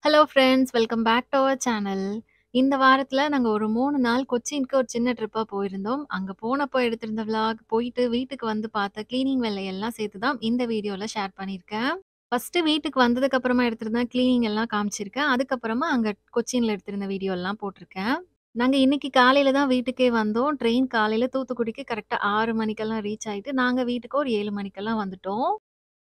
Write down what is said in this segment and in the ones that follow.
Hello friends, welcome back to our channel. இந்த வாரத்துல நாங்க ஒரு 3 நாள் கொச்சின்க்கு ஒரு சின்ன ட்ரிப்பா போயிருந்தோம். அங்க போனப்போ எடுத்திருந்த விளாக், போயிட்டு வீட்டுக்கு வந்து பார்த்த கிளீனிங் வேலையெல்லாம் சேர்த்து தான் இந்த வீடியோல ஷேர் பண்ணியிருக்கேன். ஃபர்ஸ்ட்டு வீட்டுக்கு வந்ததுக்கு அப்புறமா எடுத்திருந்த கிளீனிங் எல்லாம் காமிச்சிருக்கேன். அதுக்கப்புறமா அங்க கொச்சின்ல எடுத்திருந்த வீடியோலாம் போட்டிருக்கேன். நாங்க இன்னைக்கு காலையில தான் வீட்டுக்கே வந்தோம். ட்ரெயின் காலையில தூத்துக்குடிக்கு கரெக்ட்டா 6 மணிக்கெல்லாம் ரீச் ஆயிட்டு, நாங்க வீட்டுக்கு ஒரு 7 மணிக்கெல்லாம் வந்துட்டோம்.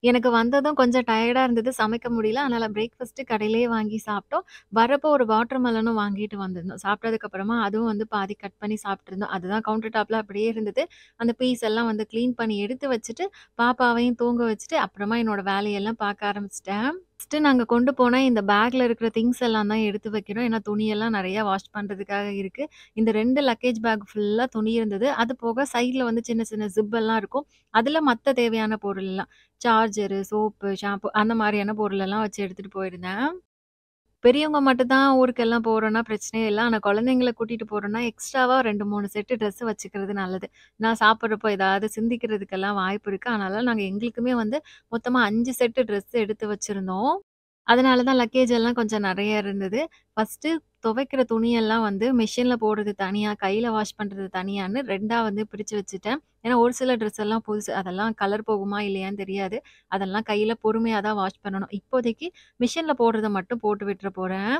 எனக்கு வந்ததும் கொஞ்சம் டயர்டா இருந்தது. சமைக்க முடியல. அதனால பிரேக்ஃபாஸ்ட்டு கடையிலேயே வாங்கி சாப்பிட்டோம். வரப்போ ஒரு வாட்டர் மெலனும் வாங்கிட்டு வந்திருந்தோம். சாப்பிட்டதுக்கு அப்புறமா அதுவும் வந்து பாதி கட் பண்ணி சாப்பிட்டுருந்தோம். அதுதான் கவுண்டர் டாப்ல அப்படியே இருந்தது. அந்த பீஸ் எல்லாம் வந்து கிளீன் பண்ணி எடுத்து வச்சுட்டு, பாப்பாவையும் தூங்க வச்சுட்டு, அப்புறமா என்னோட வேலையெல்லாம் பார்க்க ஆரம்பிச்சுட்டேன். ஃபர்ஸ்ட்டு நாங்க கொண்டு போன இந்த பேக்ல இருக்கிற திங்ஸ் எல்லாம் தான் எடுத்து வைக்கிறோம். ஏன்னா துணியெல்லாம் நெறையா வாஷ் பண்றதுக்காக இருக்கு. இந்த 2 லக்கேஜ் பேக் ஃபுல்லா துணி இருந்தது. அது போக சைட்ல வந்து சின்ன சின்ன ஜிப் எல்லாம் இருக்கும். அதுல மத்த தேவையான பொருள் எல்லாம் சார்ஜரு, சோப்பு, ஷாம்பு அந்த மாரியான பொருளெல்லாம் வச்சு எடுத்துட்டு போயிருந்தேன். பெரியவங்க மட்டும் தான் ஊருக்கெல்லாம் போறோம்னா பிரச்சனையே இல்ல. ஆனா குழந்தைங்கள கூட்டிட்டு போறோம்னா, எக்ஸ்ட்ராவா 2, 3 செட்டு ட்ரெஸ் வச்சுக்கிறது நல்லது. நான் சாப்பிடுறப்போ ஏதாவது சிந்திக்கிறதுக்கெல்லாம் வாய்ப்பு இருக்கு. அதனால நாங்க எங்களுக்குமே வந்து மொத்தமா 5 செட்டு ட்ரெஸ் எடுத்து வச்சிருந்தோம். அதனால தான் லக்கேஜ் எல்லாம் கொஞ்சம் நெறைய இருந்தது. ஃபர்ஸ்ட்டு துவைக்கிற துணியெல்லாம் வந்து மெஷின்ல போடுறது தனியா, கையில வாஷ் பண்றது தனியான்னு 2ஆ வந்து பிரிச்சு வச்சுட்டேன். ஏன்னா ஒரு சில ட்ரெஸ் எல்லாம் புதுசு. அதெல்லாம் கலர் போகுமா இல்லையான்னு தெரியாது. அதெல்லாம் கையில பொறுமையா தான் வாஷ் பண்ணணும். இப்போதைக்கு மிஷின்ல போடுறத மட்டும் போட்டு விட்டுற போறேன்.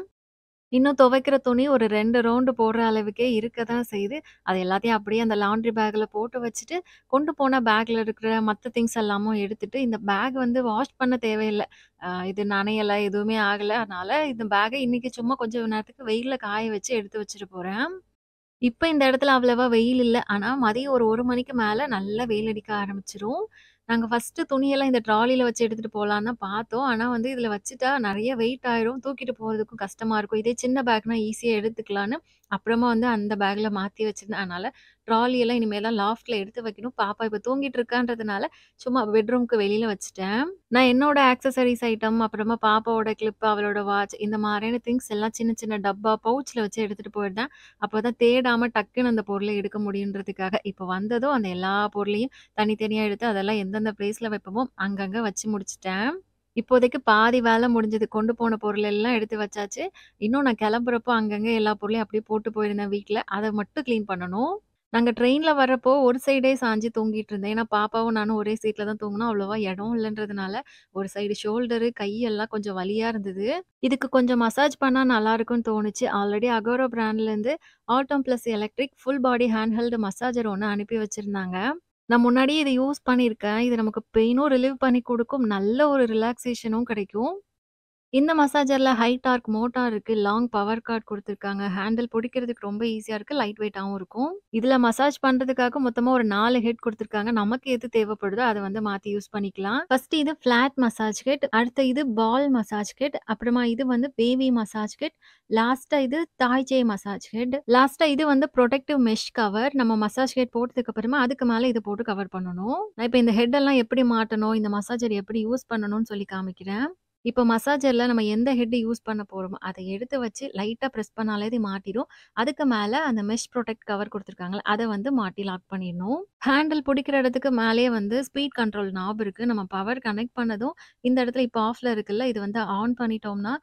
இன்னும் துவைக்கிற துணி ஒரு 2 ரவுண்டு போடுற அளவுக்கே இருக்க தான் செய்யுது. அது எல்லாத்தையும் அப்படியே அந்த லாண்ட்ரி பேக்ல போட்டு வச்சுட்டு, கொண்டு போன பேக்ல இருக்கிற மத்த திங்ஸ் எல்லாமும் எடுத்துட்டு, இந்த பேக் வந்து வாஷ் பண்ண தேவையில்ல. இது நனையல, எதுவுமே ஆகல. அதனால இந்த பேக்க இன்னைக்கு சும்மா கொஞ்சம் நேரத்துக்கு வெயில்ல காய வச்சு எடுத்து வச்சுட்டு போறேன். இப்ப இந்த இடத்துல அவ்வளவா வெயில் இல்ல. ஆனா மதியம் ஒரு 1 மணிக்கு மேல நல்லா வெயில் அடிக்க ஆரம்பிச்சுரும். நாங்க ஃபர்ஸ்ட்டு துணியெல்லாம் இந்த ட்ராலில வச்சு எடுத்துட்டு போலான்னு தான் பார்த்தோம். ஆனா வந்து இதுல வச்சுட்டா நெறைய வெயிட் ஆயிரும். தூக்கிட்டு போறதுக்கும் கஷ்டமா இருக்கும். இதே சின்ன பேக்னா ஈஸியா எடுத்துக்கலான்னு, அப்புறமா வந்து அந்த பேக்ல மாத்தி வச்சிருந்தேன். அதனால ட்ராலி எல்லாம் இனிமே தான் லாஃப்ட்ல எடுத்து வைக்கணும். பாப்பா இப்ப தூங்கிட்டு இருக்கான்றதுனால, சும்மா பெட்ரூம்க்கு வெளியில வச்சுட்டேன். நான் என்னோட ஆக்சஸரீஸ் ஐட்டம், அப்புறமா பாப்பாவோட கிளிப், அவளோட வாட்ச் இந்த மாரியான திங்ஸ் எல்லாம் சின்ன சின்ன டப்பா, பவுச்ல வச்சு எடுத்துட்டு போயிருந்தேன். அப்பதான் தேடாம டக்குன்னு அந்த பொருள எடுக்க முடியுன்றதுக்காக. இப்ப வந்ததும் அந்த எல்லா பொருளையும் தனித்தனியா எடுத்து அதெல்லாம் எந்தெந்த பிளேஸ்ல வைப்போமோ, அங்கங்க வச்சு முடிச்சுட்டேன். இப்போதைக்கு பாதி வேல முடிஞ்சது. கொண்டு போன பொருள் எல்லாம் எடுத்து வச்சாச்சு. இன்னும் நான் கிளம்புறப்போ அங்கங்க எல்லா பொருளையும் அப்படியே போட்டு போயிருந்தேன் வீட்ல. அத மட்டும் கிளீன் பண்ணணும். நாங்க ட்ரெயின்ல வரப்போ ஒரு சைடே சாஞ்சு தூங்கிட்டு இருந்தேன். ஏன்னா பாப்பாவும் நானும் ஒரே சீட்ல தான் தூங்குனோம். அவ்வளவா இடம் இல்லன்றதுனால, ஒரு சைடு ஷோல்டரு, கையெல்லாம் கொஞ்சம் வலியா இருந்தது. இதுக்கு கொஞ்சம் மசாஜ் பண்ணா நல்லாருக்கும்னு தோணுச்சு. ஆல்ரெடி அகோரா பிராண்ட்லேருந்து atom plus electric full body hand held massager ஒண்ணு அனுப்பி வச்சிருந்தாங்க. நான் முன்னாடியே இத யூஸ் பண்ணியிருக்கேன். இது நமக்கு பெயினும் ரிலீவ் பண்ணி குடுக்கும். நல்ல ஒரு ரிலாக்சேஷனும் கிடைக்கும். இந்த மசாஜர்ல ஹை டார்க் மோட்டார் இருக்கு. லாங் பவர் கார்ட் குடுத்துருக்காங்க. ஹேண்டில் புடிக்கிறதுக்கு ரொம்ப ஈஸியா இருக்கு. லைட் வெயிட்டாவும் இருக்கும். இதுல மசாஜ் பண்றதுக்காக மொத்தமா ஒரு 4 ஹெட் குடுத்துருக்காங்க. நமக்கு எது தேவைப்படுதோ அத வந்து மாத்தி யூஸ் பண்ணிக்கலாம். ஃபர்ஸ்ட் இது ஃபிளாட் மசாஜ் கிட். அடுத்து இது பால் மசாஜ் கிட். அப்புறமா இது வந்து பேபி மசாஜ் கிட். லாஸ்ட்டா இது தாய்சே மசாஜ் ஹெட். லாஸ்ட்டா இது வந்து புரொடெக்டிவ் மெஷ் கவர். நம்ம மசாஜ் ஹெட் போட்டதுக்கு அப்புறமா அதுக்கு மேல இத போட்டு கவர் பண்ணணும். நான் இப்ப இந்த ஹெட் எல்லாம் எப்படி மாட்டணும்? இந்த மசாஜர் எப்படி யூஸ் பண்ணணும்னு சொல்லி காமிக்கிறேன். இப்போ மசாஜர்ல நம்ம எந்த ஹெட் யூஸ் பண்ண போறோமோ, அத எடுத்து வச்சு லைட்டா பிரஸ் பண்ணாலே இது மாட்டிரும். அதுக்கு மேல அந்த மெஷ் ப்ரொடெக்ட் கவர் குடுத்துருக்காங்கல்ல, அத வந்து மாட்டி லாக் பண்ணிடணும். ஹேண்டில் புடிக்கிற இடத்துக்கு மேலேயே வந்து ஸ்பீட் கண்ட்ரோல் நாப் இருக்கு. நம்ம பவர் கனெக்ட் பண்ணதும், இந்த இடத்துல இப்போ ஆஃப்ல இருக்குல்ல, இது வந்து ஆன் பண்ணிட்டோம்னா,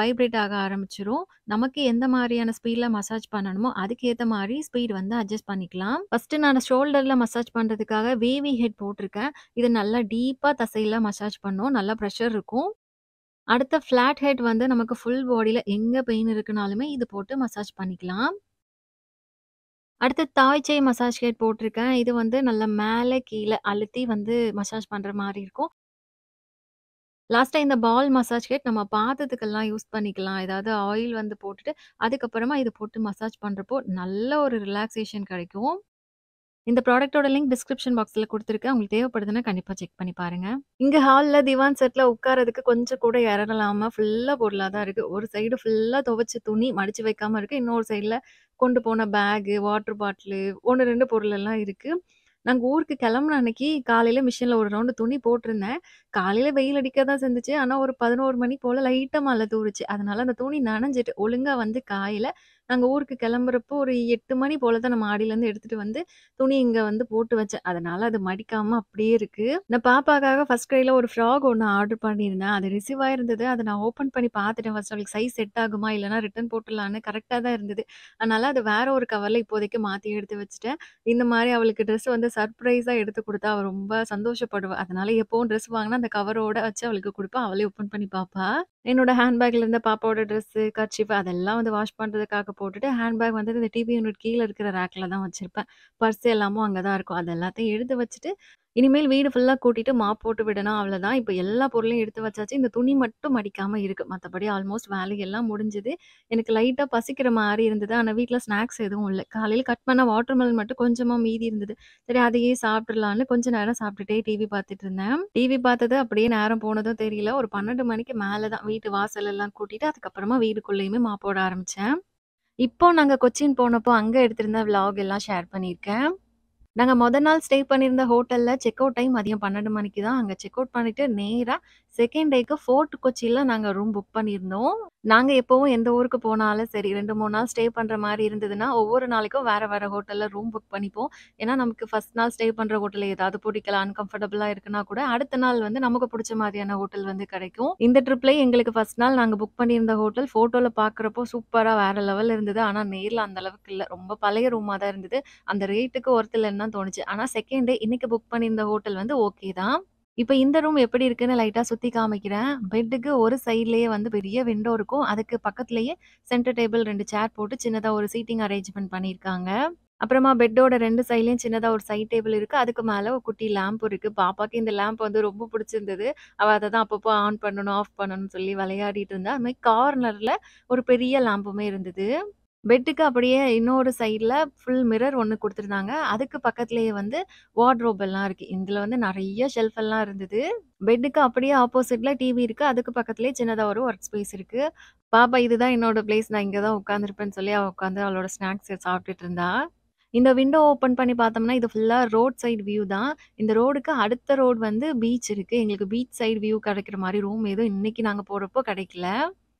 வைப்ரேட் ஆக ஆரம்பிச்சுரும். நமக்கு எந்த மாரியான ஸ்பீட்ல மசாஜ் பண்ணணுமோ, அதுக்கு ஏத்த மாரி ஸ்பீட் வந்து அட்ஜஸ்ட் பண்ணிக்கலாம். ஃபர்ஸ்ட்டு நான் ஷோல்டர்ல மசாஜ் பண்றதுக்காக வேவி ஹெட் போட்டிருக்கேன். இது நல்லா டீப்பா தசையில மசாஜ் பண்ணும். நல்லா பிரஷர் இருக்கும். அடுத்த ஃப்ளாட் ஹெட் வந்து நமக்கு ஃபுல் பாடில எங்க பெயின் இருக்குனாலுமே இது போட்டு மசாஜ் பண்ணிக்கலாம். அடுத்து தாய்சே மசாஜ் ஹெட் போட்டிருக்கேன். இது வந்து நல்லா மேல கீழ அழுத்தி வந்து மசாஜ் பண்ற மாரி இருக்கும். லாஸ்ட்டா இந்த பால் மசாஜ் ஹெட் நம்ம பாதத்துக்கெல்லாம் யூஸ் பண்ணிக்கலாம். ஏதாவது ஆயில் வந்து போட்டுட்டு, அதுக்கப்புறமா இத போட்டு மசாஜ் பண்றப்போ நல்ல ஒரு ரிலாக்சேஷன் கிடைக்கும். இந்த ப்ராடக்ட்டோட லிங்க் டிஸ்கிரிப்ஷன் பாக்ஸ்ல குடுத்துருக்கேன். உங்களுக்கு தேவைப்படுதுன்னா கண்டிப்பா செக் பண்ணி பாருங்க. இங்க ஹால்ல திவான் செட்ல உட்கார்றதுக்கு கொஞ்சம் கூட இடம் இல்லாம ஃபுல்லா பொருளா தான் இருக்கு. ஒரு சைடு ஃபுல்லா துவைச்ச துணி மடிச்சு வைக்காம இருக்கு. இன்னொரு சைடுல கொண்டு போன பேகு, வாட்டர் பாட்டிலு 1, 2 பொருள் எல்லாம் இருக்கு. நாங்க ஊருக்கு கிளம்புன அன்னைக்கு காலையில மிஷின்ல ஒரு ரவுண்டு துணி போட்டிருந்தேன். காலையில வெயில் அடிக்க தான் செஞ்சுச்சு. ஆனா ஒரு 11 மணி போல லைட்டா மழை தூறுச்சு. அதனால அந்த துணி நனஞ்சுட்டு ஒழுங்கா வந்து காயல. நாங்க ஊருக்கு கிளம்புறப்போ ஒரு 8 மணி போல தான் நான் மாடியிலேருந்து எடுத்துட்டு வந்து துணி இங்க வந்து போட்டு வச்சேன். அதனால அது மடிக்காம அப்படியே இருக்கு. நான் பாப்பாக்காக ஃபர்ஸ்ட் கிரைல ஒரு ஃப்ராக் ஒண்ணு ஆர்டர் பண்ணியிருந்தேன். அது ரிசீவ் ஆயிருந்தது. அத நான் ஓப்பன் பண்ணி பார்த்துட்டேன் ஃபர்ஸ்ட் அவளுக்கு சைஸ் செட் ஆகுமா? இல்லன்னா ரிட்டர்ன் போட்டுறலான்னு கரெக்ட்டா தான் இருந்தது. அதனால அது வேற ஒரு கவர்ல இப்போதைக்கு மாத்தி எடுத்து வச்சுட்டேன். இந்த மாரி அவளுக்கு ட்ரெஸ் வந்து சர்ப்ரைஸா எடுத்து குடுத்தா அவ ரொம்ப சந்தோஷப்படுவா. அதனால எப்பவும் ட்ரெஸ் வாங்குனா அந்த கவரோட வச்சு அவளுக்கு குடுப்பேன். அவளே ஓப்பன் பண்ணி பாப்பா. என்னோட ஹேண்ட் பேக்ல இருந்த பாப்பாவோட ட்ரெஸ்ஸு, கர்ச்சீஃப் அதெல்லாம் வந்து வாஷ் பண்றதுக்காக போட்டுட்டு, ஹேண்ட் பேக் வந்து இந்த டிவி யூனிட் கீழ இருக்கிற ரேக்ல தான் வச்சிருப்பேன். பர்ஸ் எல்லாமும் அங்க தான் இருக்கும். அது எல்லாத்தையும் எடுத்து வச்சுட்டு, இனிமேல் வீடு ஃபுல்லா கூட்டிட்டு மாப் போட்டு விடணும் அவ்வளதான். இப்ப எல்லா பொருளையும் எடுத்து வச்சாச்சு. இந்த துணி மட்டும் மடிக்காம இருக்கு. மத்தபடி ஆல்மோஸ்ட் வேலையெல்லாம் முடிஞ்சது. எனக்கு லைட்டா பசிக்கிற மாரி இருந்தது. ஆனா வீட்ல ஸ்நாக்ஸ் எதுவும் இல்ல. காலையில கட் பண்ண வாட்டர்மெலன் மட்டும் கொஞ்சமா மீதி இருந்தது. சரி அதையே சாப்பிட்டுறலான்னு கொஞ்ச நேரம் சாப்பிட்டுட்டே டிவி பார்த்துட்டு இருந்தேன். டிவி பார்த்தது அப்படியே நேரம் போனதும் தெரியல. ஒரு 12 மணிக்கு மேல தான் வீட்டு வாசல் எல்லாம் கூட்டிட்டு, அதுக்கப்புறமா வீடுக்குள்ளேயுமே மாப் போட ஆரம்பிச்சேன். இப்போ நாங்க கொச்சின் போனப்போ அங்க எடுத்திருந்த விளாக் எல்லாம் ஷேர் பண்ணியிருக்கேன். நாங்க மொத நாள் ஸ்டே பண்ணியிருந்த ஹோட்டல்ல செக் அவுட் டைம் மதியம் 12 மணிக்கு தான். அங்க செக் அவுட் பண்ணிட்டு நேரா 2ண்ட் டேக்கு ஃபோர்ட் கொச்சில நாங்க ரூம் புக் பண்ணியிருந்தோம். நாங்க எப்பவும் எந்த ஊருக்கு போனாலும் சரி 2, 3 நாள் ஸ்டே பண்ற மாரி இருந்ததுன்னா, ஒவ்வொரு நாளைக்கும் வேற வேற ஹோட்டல்ல ரூம் புக் பண்ணிப்போம். ஏன்னா, நமக்கு ஃபர்ஸ்ட் நாள் ஸ்டே பண்ற ஹோட்டல்ல ஏதாவது பிடிக்கல, அன்கம்ஃபர்டபுளா இருக்குன்னா கூட, அடுத்த நாள் வந்து நமக்கு புடிச்ச மாதிரியான ஹோட்டல் வந்து கிடைக்கும். இந்த ட்ரிப்லயே எங்களுக்கு ஃபர்ஸ்ட் நாள் நாங்க புக் பண்ணியிருந்த ஹோட்டல் ஃபோட்டோல பார்க்குறப்போ சூப்பரா வேற லெவல்ல இருந்தது. ஆனா, நேர்ல அந்த அளவுக்கு இல்ல. ரொம்ப பழைய ரூமா தான் இருந்தது. அந்த ரேட்டுக்கு ஒர்த் இல்லன்னு தான் தோணுச்சு. ஆனா 2ண்ட் டே இன்னைக்கு புக் பண்ணியிருந்த ஹோட்டல் வந்து ஓகே தான். இப்ப இந்த ரூம் எப்படி இருக்குன்னு லைட்டா சுத்தி காமிக்கிறேன். பெட்டுக்கு ஒரு சைட்லயே வந்து பெரிய விண்டோ இருக்கும். அதுக்கு பக்கத்திலேயே சென்டர் டேபிள் 2 சேர் போட்டு சின்னதா ஒரு சீட்டிங் அரேஞ்ச்மென்ட் பண்ணியிருக்காங்க. அப்புறமா பெட்டோட 2 சைட்லயும் சின்னதா ஒரு சைட் டேபிள் இருக்கு. அதுக்கு மேல ஒரு குட்டி லேம்ப் இருக்கு. பாப்பாக்கு இந்த லேம்ப் வந்து ரொம்ப பிடிச்சிருந்தது. அவ அத தான் அப்பப்போ ஆன் பண்ணணும், ஆஃப் பண்ணணும்னு சொல்லி விளையாடிட்டு இருந்தா. அது மாரி கார்னர்ல ஒரு பெரிய லேம்புமே இருந்தது. பெட்டுக்கு அப்படியே இன்னொரு சைட்ல ஃபுல் மிரர் ஒண்ணு குடுத்துருந்தாங்க. அதுக்கு பக்கத்திலேயே வந்து வார்ட்ரோப் எல்லாம் இருக்கு. இதுல வந்து நெறைய ஷெல்ஃப் எல்லாம் இருந்தது. பெட்டுக்கு அப்படியே ஆப்போசிட்ல டிவி இருக்கு. அதுக்கு பக்கத்திலேயே சின்னதா ஒரு ஒர்க் ஸ்பேஸ் இருக்கு. பாப்பா இதுதான் என்னோட பிளேஸ். நான் இங்க தான் உட்கார்ந்திருப்பேன்னு சொல்லி அவ உட்கார்ந்து அவளோட ஸ்நாக்ஸ் சாப்பிட்டுட்டு இருந்தா. இந்த விண்டோ ஓப்பன் பண்ணி பார்த்தோம்னா, இது ஃபுல்லா ரோட் சைட் வியூ தான். இந்த ரோடுக்கு அடுத்த ரோடு வந்து பீச் இருக்கு. எங்களுக்கு பீச் சைட் வியூ கிடைக்கிற மாரி ரூம் எதுவும் இன்னைக்கு நாங்க போறப்போ கிடைக்கல.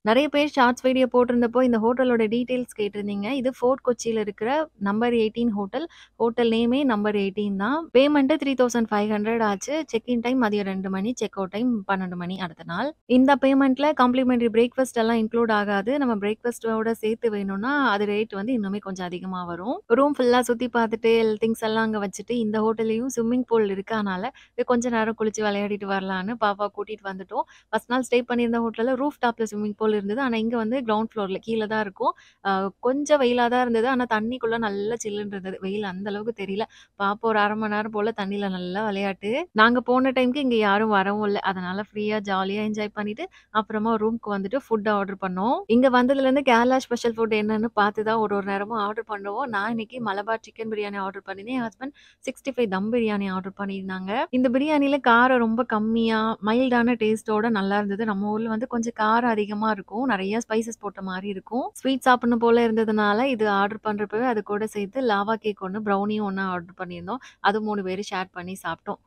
நெறைய பேர் ஷார்ட்ஸ் வீடியோ போட்டிருந்தப்போ, இந்த ஹோட்டலோட டீட்டெயில்ஸ் கேட்டிருந்தீங்க. இது ஃபோர்ட் கொச்சியில இருக்கிற நம்பர் 18 ஹோட்டல். ஹோட்டல் நேமே நம்பர் 18 தான். பேமெண்ட் 3500 ஆச்சு. செக் இன் டைம் மதியம் 2 மணி. செக் அவுட் டைம் 12 மணி அடுத்த நாள். இந்த பேமெண்ட்ல காம்ப்ளிமெண்டரி பிரேக்ஃபாஸ்ட் எல்லாம் இன்க்ளூட் ஆகாது. நம்ம பிரேக்ஃபாஸ்ட்டோட சேர்த்து வேணும்னா, அது ரேட் வந்து இன்னுமே கொஞ்சம் அதிகமா வரும். ரூம் ஃபுல்லா சுத்தி பார்த்துட்டு, திங்ஸ் எல்லாம் அங்க வச்சுட்டு, இந்த ஹோட்டல்லயும் ஸ்விம்மிங் பூல் இருக்கனால, கொஞ்ச நேரம் குளிச்சு விளையாடிட்டு வரலான்னு பாப்பாவ கூட்டிட்டு வந்துட்டோம். ஃபர்ஸ்ட் நாள் ஸ்டே பண்ணியிருந்த ஹோட்டல்ல ரூஃப் டாப்ல ஸ்விம்மிங் பூல் இருந்தது. ஆனா, இங்க வந்து கிரவுண்ட் ஃப்ளோர்ல கீழ தான் இருக்கும். அ கொஞ்சம் வெயிலா தான் இருந்தது. ஆனா, தண்ணிக்குள்ள நல்லா சில்லுன்னு இருந்தது. வெயில் அந்த அளவுக்கு தெரியல. பாப்பா ஒரு 1/2 மணி நேரம் போல தண்ணீல நல்லா விளையாட்டு. நாங்க போன டைம்க்கு இங்க யாரும் வரவும் இல்ல. அதனால ஃப்ரீயா ஜாலியா என்ஜாய் பண்ணிட்டு, அப்புறமா ரூம்க்கு வந்துட்டு ஃபுட் ஆர்டர் பண்ணோம். இங்க வந்ததுலேருந்து கேரளா ஸ்பெஷல் ஃபுட் என்னன்னு பார்த்து தான் ஒரு ஒரு நேரமும் ஆர்டர் பண்ணுவோம். நான் இன்னைக்கு மலபார் சிக்கன் பிரியாணி ஆர்டர் பண்ணியிருந்தேன். என் ஹஸ்பண்ட் 65 தம் பிரியாணி ஆர்டர் பண்ணியிருந்தாங்க. இந்த பிரியாணில காரம் ரொம்ப கம்மியா, மைல்டான டேஸ்ட்டோட நல்லா இருந்தது. நம்ம ஊர்ல வந்து கொஞ்சம் காரம் அதிகமா இருக்கும். நெறைய ஸ்பைசஸ் போட்ட மாரி இருக்கும். ஸ்வீட் சாப்பிடணும் போல இருந்ததுனால, இது ஆர்டர் பண்றப்பவே அது கூட சேர்த்து லாவா கேக் 1, ப்ரௌனியும் 1 ஆர்டர் பண்ணியிருந்தோம். அது 3 பேரும் ஷேர் பண்ணி சாப்பிட்டோம்.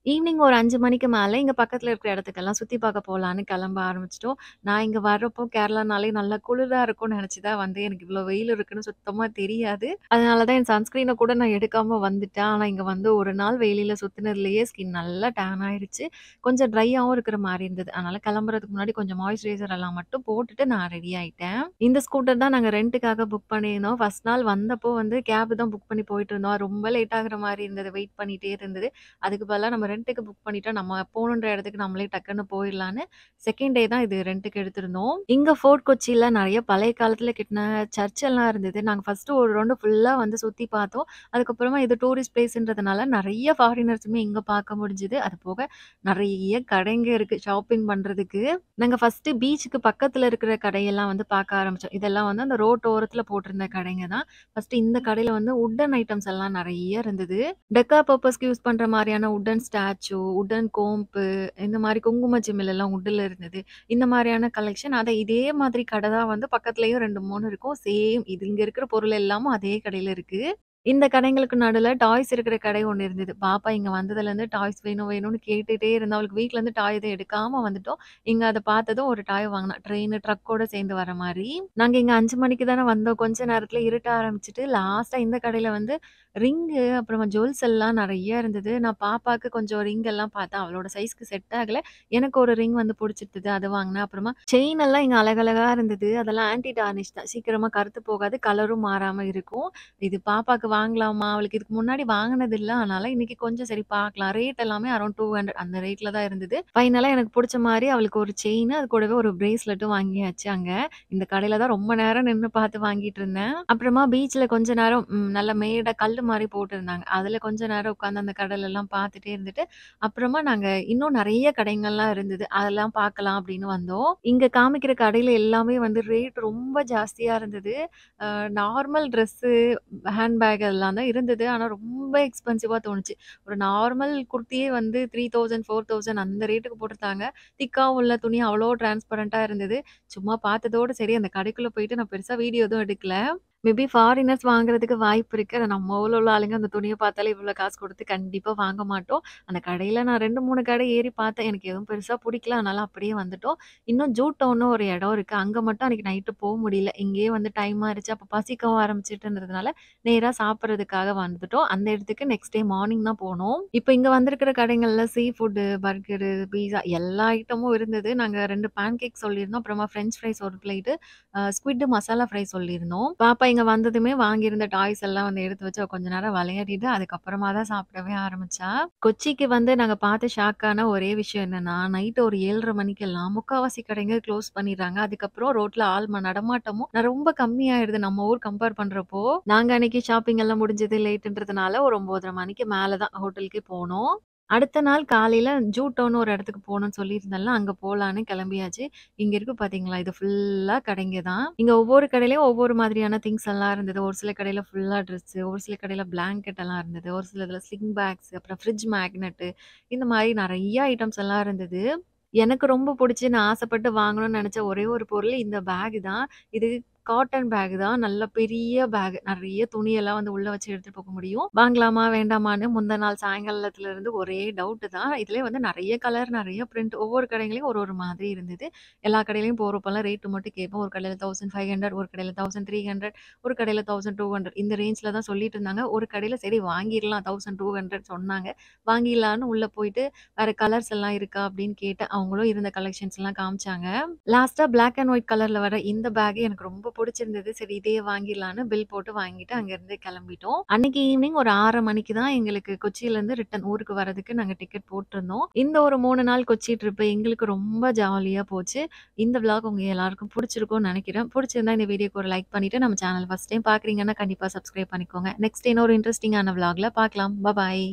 ஈவினிங் ஒரு 5 மணிக்கு மேல இங்க பக்கத்துல இருக்கிற இடத்துக்கெல்லாம் சுத்தி பார்க்க போலான்னு கிளம்ப ஆரம்பிச்சுட்டோம். நான் இங்க வர்றப்போ கேரளானாலே நல்லா குளிரா இருக்கும்னு நெனச்சு தான் வந்தேன். எனக்கு இவ்ளோ வெயில் இருக்குன்னு சுத்தமா தெரியாது. அதனால தான் என் சன்ஸ்கிரீன கூட நான் எடுக்காம வந்துட்டேன். ஆனா இங்க வந்து ஒரு நாள் வெயில்ல சுத்துனதுலயே ஸ்கின் நல்லா டேன் ஆயிருச்சு. கொஞ்சம் ட்ரையாவும் இருக்கிற மாரி இருந்தது. அதனால கிளம்புறதுக்கு முன்னாடி கொஞ்சம் மாய்ஸ்சரைசர் எல்லாம் மட்டும் போட்டுட்டு நான் ரெடி ஆயிட்டேன். இந்த ஸ்கூட்டர் தான் நாங்க ரென்ட்டுக்காக புக் பண்ணியிருந்தோம். ஃபர்ஸ்ட் நாள் வந்தப்போ வந்து கேப் தான் புக் பண்ணி போயிட்டுருந்தோம். ரொம்ப லேட் ஆகுற மாரி இருந்தது. வெயிட் பண்ணிட்டே இருந்தது. அதுக்கு பதிலா நம்ம ரென்ட்டுக்கு புக் பண்ணிட்டா, நம்ம போணுன்ற இடத்துக்கு நம்மளே டக்குன்னு போயிரலான்னு, 2ண்ட் டே தான் இது ரென்ட்டுக்கு எடுத்திருந்தோம். இங்க ஃபோர்ட் கொச்சில நெறைய பழைய காலத்துல கட்டின சர்ச் எல்லாம் இருந்தது. நாங்க ஃபர்ஸ்ட்டு ஒரு ரவுண்டு ஃபுல்லா வந்து சுத்தி பார்த்தோம். அதுக்கப்புறமா இது டூரிஸ்ட் பிளேஸ்ன்றதுனால நெறைய ஃபாரினர்ஸுமே இங்க பார்க்க முடிஞ்சது. அது போக நெறைய கடைங்க இருக்கு ஷாப்பிங் பண்றதுக்கு. நாங்க ஃபர்ஸ்ட்டு பீச்சுக்கு பக்கத்துல இருக்கிற கடையெல்லாம் வந்து பார்க்க ஆரம்பிச்சோம். இதெல்லாம் வந்து அந்த ரோட்டு ஓரத்துல போட்டிருந்த கடைங்க தான். ஃபர்ஸ்ட்டு இந்த கடையில வந்து வுட்டன் ஐட்டம்ஸ் எல்லாம் நெறைய இருந்தது. டெக்கார் பர்ப்பஸ்க்கு யூஸ் பண்ற மாரியான வுட்டன் ஸ்டாச்சு, வுட்டன் கோம்பு, இந்த மாரி குங்கும சிமிழ் எல்லாம் வுட்ல இருந்தது. இந்த மாரியான கலெக்ஷன். இதே மாதிரி கடை தான் வந்து பக்கத்துலயும் 2, 3 இருக்கும். சேம் இது இங்க இருக்கிற பொருள் எல்லாமும் அதே கடையில இருக்கு. இந்த கடைங்களுக்கு நடுவுல டாய்ஸ் இருக்கிற கடை ஒண்ணு இருந்தது. பாப்பா இங்க வந்ததுலேருந்து டாய்ஸ் வேணும் வேணும்னு கேட்டுட்டே இருந்தா. அவளுக்கு வீட்லருந்து டாய் எதுவும் எடுக்காம வந்துட்டோம். இங்க அத பார்த்ததும் ஒரு டாய் வாங்குனா. ட்ரக்கோட சேர்ந்து வர மாரி. நாங்க இங்க 5 மணிக்கு தானே வந்தோம். கொஞ்ச நேரத்துல இருட்ட ஆரம்பிச்சுட்டு, லாஸ்ட்டா இந்த கடையில வந்து ரிங்கு, அப்புறமா ஜுவல்ஸ் எல்லாம் நெறைய இருந்தது. நான் பாப்பாக்கு கொஞ்சம் ரிங் எல்லாம் பார்த்தேன். அவளோட சைஸ்க்கு செட் ஆகல. எனக்கு ஒரு ரிங் வந்து புடிச்சிருந்தது. அது வாங்குனேன். அப்புறமா செயின் எல்லாம் இங்க அழகழகா இருந்தது. அதெல்லாம் ஆன்டி டார்னிஷ் தான். சீக்கிரமா கருத்து போகாது. கலரும் மாறாம இருக்கும். இது பாப்பாக்கு வாங்கலாமா? அவளுக்கு இதுக்கு முன்னாடி வாங்குனது இல்ல. அதனால இன்னைக்கு கொஞ்சம் சரி பார்க்கலாம். ரேட் எல்லாமே அரவுண்ட் 200 அந்த ரேட்ல தான் இருந்தது. ஃபைனலா எனக்கு புடிச்ச மாரி அவளுக்கு ஒரு செயின், அது கூடவே ஒரு பிரேஸ்லெட்டும் வாங்கியாச்சு அங்க. இந்த கடையில தான் ரொம்ப நேரம் நின்னு பார்த்து வாங்கிட்டு இருந்தேன். அப்புறமா பீச்ல கொஞ்ச நேரம் நல்ல மேடா கல்லு மாரி போட்டிருந்தாங்க. அதுல கொஞ்ச நேரம் உட்காந்து அந்த கடலெல்லாம் பார்த்துட்டே இருந்துட்டு, அப்புறமா நாங்க இன்னும் நெறைய கடைங்கள்லாம் இருந்தது. அதெல்லாம் பார்க்கலாம் அப்படின்னு வந்தோம். இங்க காமிக்கிற கடையில எல்லாமே வந்து ரேட் ரொம்ப ஜாஸ்தியா இருந்தது. நார்மல் ட்ரெஸ்ஸு, ஹேண்ட்பேக் அதெல்லாம் தான் இருந்தது. ஆனா ரொம்ப எக்ஸ்பென்சிவா தோணுச்சு. ஒரு நார்மல் குர்த்தியே வந்து 3000, 4000 அந்த ரேட்டுக்கு போட்டிருந்தாங்க. திக்காவும் இல்ல துணி அவ்வளோ டிரான்ஸ்பரன்ட்டா இருந்தது. சும்மா பார்த்ததோட சரி அந்த கடைக்குள்ள போயிட்டு நான் பெருசா வீடியோ எதுவும் எடுக்கல. மேபி ஃபாரினர்ஸ் வாங்குறதுக்கு வாய்ப்பு இருக்கு. ஆனா நம்ம ஊர்ல உள்ள ஆளுங்க அந்த துணிய பார்த்தாலே இவ்வளோ காசு குடுத்து கண்டிப்பா வாங்க மாட்டோம். அந்த கடையில நான் 2, 3 கடை ஏறி பார்த்தேன். எனக்கு எதுவும் பெருசா புடிக்கல. அதனால அப்படியே வந்துட்டோம். இன்னும் ஜூட் டவுன்னு ஒரு இடம் இருக்கு. அங்க மட்டும் அன்னைக்கு நைட்டு முடியல. இங்கேயே வந்து டைம் ஆயிருச்சு. அப்ப பசிக்கவும் ஆரம்பிச்சுட்டுன்றதுனால, நேரா சாப்பிடுறதுக்காக வந்துட்டோம். அந்த இடத்துக்கு நெக்ஸ்ட் டே மார்னிங் தான் போனோம். இப்ப இங்க வந்திருக்கிற கடைகள்ல சீ ஃபுட்டு, பர்கரு, பீஸா எல்லா ஐட்டமும் இருந்தது. நாங்க 2 பேன் கேக் சொல்லியிருந்தோம். அப்புறமா French fries 1 plate, squid masala fry சொல்லியிருந்தோம். பாப்பா இங்க வந்ததுமே வாங்கியிருந்த டாய்ஸ் எல்லாம் வந்து எடுத்து வச்சு அவ கொஞ்ச நேரம் விளையாடிட்டு, அதுக்கப்புறமா தான் சாப்பிடவே ஆரம்பிச்சா. கொச்சிக்கு வந்து நாங்க பார்த்து ஷாக் ஆன ஒரே விஷயம் என்னன்னா, நைட் ஒரு 7:30 மணிக்கெல்லாம் முக்காவாசி கடைங்க க்ளோஸ் பண்ணிடுறாங்க. அதுக்கப்புறம் ரோட்ல நடமாட்டமும் ரொம்ப கம்மியாயிடுது நம்ம ஊர் கம்பேர் பண்றப்போ. நாங்க அன்னைக்கு ஷாப்பிங் எல்லாம் முடிஞ்சது லேட்டுன்றதுனால ஒரு 9:30 மணிக்கு மேல தான் ஹோட்டலுக்கே போனோம். அடுத்த நாள் காலையில ஜூட்டோன்னு ஒரு இடத்துக்கு போணும்னு சொல்லியிருந்தேன்ல, அங்க போலான்னு கிளம்பியாச்சு. இங்க இருக்கு பார்த்தீங்களா, இது ஃபுல்லா கடைங்க தான். இங்க ஒவ்வொரு கடையிலயும் ஒவ்வொரு மாதிரியான திங்ஸ் எல்லாம் இருந்தது. ஒரு சில கடையில ஃபுல்லா ட்ரெஸ்ஸு, ஒரு சில கடையில பிளாங்கெட் எல்லாம் இருந்தது. ஒரு சிலதுல ஸ்லிங் பேக்ஸ், அப்புறம் ஃப்ரிட்ஜ் மேக்னெட்டு இந்த மாரி நெறைய ஐட்டம்ஸ் எல்லாம் இருந்தது. எனக்கு ரொம்ப புடிச்சு நான் ஆசைப்பட்டு வாங்கணும்னு நெனச்ச ஒரே ஒரு பொருள் இந்த பேக் தான். இது காட்டன் பேக் தான். நல்ல பெரிய பேக். நெறைய துணியெல்லாம் வந்து உள்ள வச்சு எடுத்துட்டு போக முடியும். வாங்கலாமா? வேண்டாமான்னு முந்தன நாள் சாயங்காலத்துல இருந்து ஒரே டவுட் தான். இதுலயே வந்து நெறைய கலர், நெறைய பிரிண்ட் ஒவ்வொரு கடைகளையும் ஒரு ஒரு மாதிரி இருந்தது. எல்லா கடையிலயும் போறப்பலாம் ரேட் மட்டும் கேட்போம். ஒரு கடையில 1500, ஒரு கடையில 1300, ஒரு கடையில 1200 இந்த ரேஞ்ச்ல தான் சொல்லிட்டு இருந்தாங்க. ஒரு கடையில சரி வாங்கிரலாம் 1200 சொன்னாங்க. வாங்கிடலான்னு உள்ள போயிட்டு வேற கலர்ஸ் எல்லாம் இருக்கா? அப்படின்னு கேட்டேன். அவங்களும் இருந்த கலெக்ஷன்ஸ்லாம் காமிச்சாங்க. லாஸ்ட்டா பிளாக் அண்ட் ஒயிட் கலர்ல வர இந்த பேக் எனக்கு ரொம்ப புடிச்சிருந்தது. சரி இதையே வாங்கிடலான்னு பில் போட்டு வாங்கிட்டு அங்கருந்து கிளம்பிட்டோம். அன்னைக்கு ஈவினிங் ஒரு 6:30 மணிக்கு தான் எங்களுக்கு கொச்சியிலருந்து ரிட்டர்ன் ஊருக்கு வரதுக்கு நாங்க டிக்கெட் போட்டிருந்தோம். இந்த ஒரு 3 நாள் கொச்சி ட்ரிப் எங்களுக்கு ரொம்ப ஜாலியா போச்சு. இந்த விளாக் உங்க எல்லாருக்கும் புடிச்சிருக்கும்னு நெனைக்கிறேன். புடிச்சிருந்தா இந்த வீடியோக்கு ஒரு லைக் பண்ணிட்டு நம்ம சேனல் ஃபர்ஸ்ட் டைம் பார்க்குறீங்கன்னா கண்டிப்பா சப்ஸ்கிரைப் பண்ணிக்கோங்க. நெக்ஸ்ட் இன்னொரு இன்ட்ரஸ்டிங்கான விளாக்ல பார்க்கலாம். பாய்.